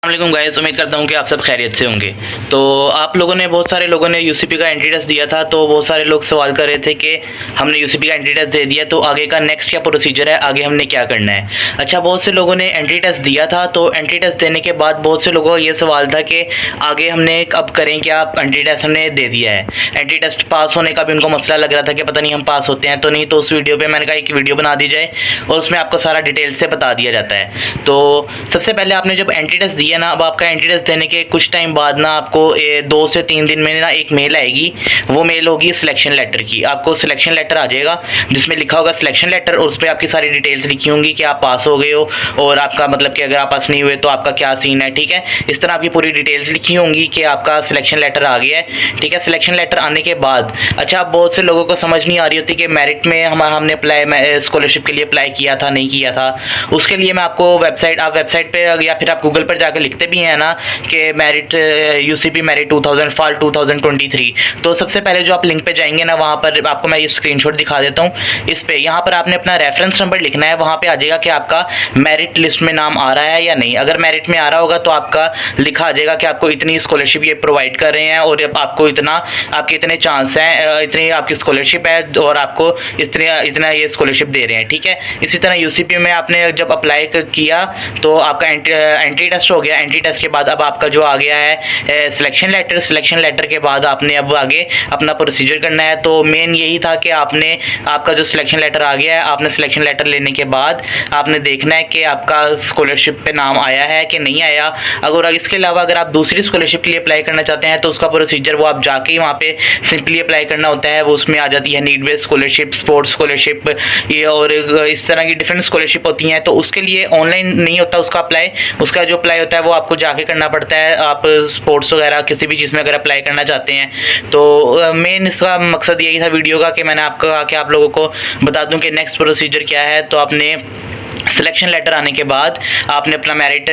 अस्सलाम गाइस, उम्मीद करता हूँ कि आप सब खैरियत से होंगे। तो आप लोगों ने बहुत सारे लोगों ने यूसीपी का एंट्री टेस्ट दिया था, तो बहुत सारे लोग सवाल कर रहे थे कि हमने यूसीपी का एंट्री टेस्ट दे दिया तो आगे का नेक्स्ट क्या प्रोसीजर है, आगे हमने क्या करना है। अच्छा, बहुत से लोगों ने एंट्री टेस्ट दिया था, तो एंट्री टेस्ट देने के बाद बहुत से लोगों का ये सवाल था कि आगे हमने अब करें क्या। एंट्री टेस्ट हमने दे दिया है, एंट्री टेस्ट पास होने का भी उनको मसला लग रहा था कि पता नहीं हम पास होते हैं तो नहीं। तो उस वीडियो पर मैंने कहा एक वीडियो बना दी जाए और उसमें आपको सारा डिटेल से बता दिया जाता है। तो सबसे पहले आपने जब एंट्री टेस्ट दिया ना, अब आपका एंट्री टेस्ट देने के कुछ टाइम बाद ना आपको 2 से 3 दिन में ना एक मेल आएगी। वो मेल होगी सिलेक्शन लेटर की। आपको सिलेक्शन लेटर आ जाएगा जिसमें लिखा होगा सिलेक्शन लेटर, और उस पर आपकी सारी डिटेल्स लिखी होंगी कि आप पास हो गए हो और आपका मतलब कि अगर आप पास नहीं हुए तो आपका क्या सीन है। ठीक है, इस तरह आपकी पूरी डिटेल्स लिखी होंगी कि आपका सिलेक्शन लेटर आ गया है। ठीक है, सिलेक्शन लेटर आने के बाद अच्छा, बहुत से लोगों को समझ नहीं आ रही होती कि मेरिट में हमने अप्लाई स्कॉलरशिप के लिए अप्लाई किया था नहीं किया था। उसके लिए मैं आपको आप वेबसाइट पे या फिर आप गूगल पर जाकर लिखते भी हैं ना कि मेरिट यूसीपी मेरिट 2000 फॉल 2023। तो सबसे पहले जो आप लिंक पे जाएंगे ना, वहाँ पर आपको मैं ये स्क्रीनशॉट दिखा देता हूँ। इस पे यहाँ पर आपने अपना रेफरेंस नंबर लिखना है। वहाँ पे आ जाएगा कि आपका मेरिट लिस्ट में नाम आ रहा है या नहीं। अगर मेरिट में आ रहा होगा तो आपका लिखा आ जाएगा कि आपको इतनी स्कॉलरशिप ये प्रोवाइड कर रहे हैं और आपको आपके इतने चांस हैं, इतनी आपकी स्कॉलरशिप है और आपको इतना ये स्कॉलरशिप दे रहे हैं। ठीक है, इसी तरह यूसीपी में आपने जब अप्लाई किया तो आपका एंट्री टेस्ट हो गया। एंट्री टेस्ट के बाद अब आपका जो आ गया है सिलेक्शन लेटर। सिलेक्शन लेटर के बाद आपने अब आगे अपना प्रोसीजर करना है। तो मेन यही था कि आपका जो सिलेक्शन लेटर आ गया है, आपने सिलेक्शन लेटर लेने के बाद आपने देखना है कि आपका स्कॉलरशिप पे नाम आया है कि नहीं आया। अगर इसके अलावा अगर आप दूसरी स्कॉलरशिप के लिए अप्लाई करना चाहते हैं तो उसका प्रोसीजर वो आप जाके ही वहाँ पे सिंपली अप्लाई करना होता है। वो उसमें आ जाती है need based scholarship, sports scholarship, ये और इस तरह की डिफरेंट स्कॉलरशिप होती हैं। तो उसके लिए ऑनलाइन नहीं होता उसका अप्लाई, उसका जो अप्लाई होता है वो आपको जाके करना पड़ता है। आप स्पोर्ट्स वगैरह किसी भी चीज़ में अगर अप्लाई करना चाहते हैं तो मेन इसका मकसद यही था वीडियो का कि मैंने आपको कहा कि आप लोगों को बता दूं कि नेक्स्ट प्रोसीजर क्या है। तो आपने सिलेक्शन लेटर आने के बाद आपने अपना मेरिट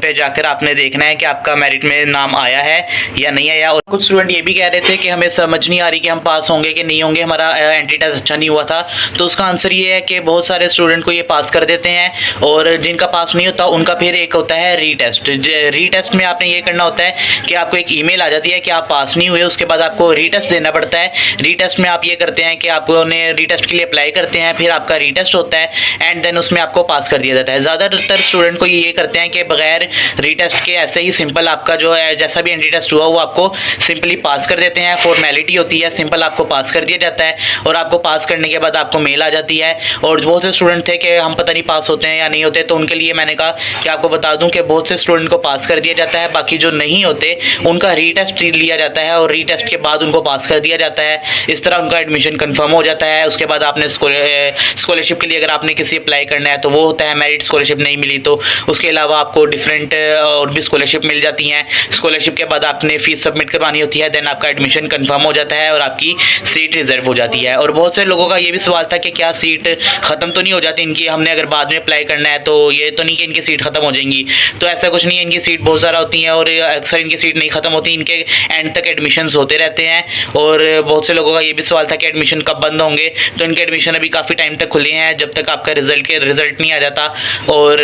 पे जाकर आपने देखना है कि आपका मेरिट में नाम आया है या नहीं आया। और कुछ स्टूडेंट ये भी कह रहे थे कि हमें समझ नहीं आ रही कि हम पास होंगे कि नहीं होंगे, हमारा एंट्री टेस्ट अच्छा नहीं हुआ था। तो उसका आंसर ये है कि बहुत सारे स्टूडेंट को ये पास कर देते हैं और जिनका पास नहीं होता उनका फिर एक होता है रीटेस्ट। रीटेस्ट में आपने ये करना होता है कि आपको एक ईमेल आ जाती है कि आप पास नहीं हुए, उसके बाद आपको रीटेस्ट देना पड़ता है। रीटेस्ट में आप ये करते हैं कि आपने रीटेस्ट के लिए अप्लाई करते हैं, फिर आपका रीटेस्ट होता है एंड देन उसमें आपको पास कर दिया जाता है। ज़्यादातर स्टूडेंट को ये करते हैं कि बगैर रीटेस्ट के ऐसे ही सिंपल आपका जो है जैसा भी एंट्री टेस्ट हुआ वो आपको सिंपली पास कर देते हैं। फॉर्मेलिटी होती है, सिंपल आपको पास कर दिया जाता है और आपको पास करने के बाद आपको मेल आ जाती है। और बहुत से स्टूडेंट थे कि हम पता नहीं पास होते हैं या नहीं होते, तो उनके लिए मैंने कहा कि आपको बता दूं कि बहुत से स्टूडेंट को पास कर दिया जाता है, बाकी जो नहीं होते उनका रीटेस्ट लिया जाता है और रीटेस्ट के बाद उनको पास कर दिया जाता है। इस तरह उनका एडमिशन कन्फर्म हो जाता है। उसके बाद आपने स्कॉलरशिप के लिए अगर आपने किसी अप्लाई करना है तो वो होता है मेरिट स्कॉलरशिप नहीं मिली तो उसके अलावा आपको डिफरेंट और भी स्कॉलरशिप मिल जाती हैं। स्कॉलरशिप के बाद आपने फीस सबमिट करवानी होती है, देन आपका एडमिशन कंफर्म हो जाता है और आपकी सीट रिजर्व हो जाती है। और बहुत से लोगों का ये भी सवाल था कि क्या सीट ख़त्म तो नहीं हो जाती इनकी, हमने अगर बाद में अप्लाई करना है तो ये तो नहीं कि इनकी सीट ख़त्म हो जाएंगी। तो ऐसा कुछ नहीं है, इनकी सीट बहुत सारा होती हैं और अक्सर इनकी सीट नहीं ख़त्म होती, इनके एंड तक एडमिशन होते रहते हैं। और बहुत से लोगों का ये भी सवाल था कि एडमिशन कब बंद होंगे, तो इनके एडमिशन अभी काफ़ी टाइम तक खुले हैं जब तक आपका रिजल्ट नहीं आ जाता। और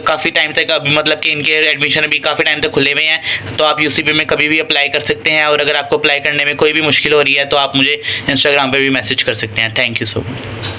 काफ़ी टाइम तक अभी मतलब कि इनके एडमिशन अभी काफ़ी टाइम तक खुले हुए हैं, तो आप यूसीपी में कभी भी अप्लाई कर सकते हैं। और अगर आपको अप्लाई करने में कोई भी मुश्किल हो रही है तो आप मुझे इंस्टाग्राम पे भी मैसेज कर सकते हैं। Thank you so much.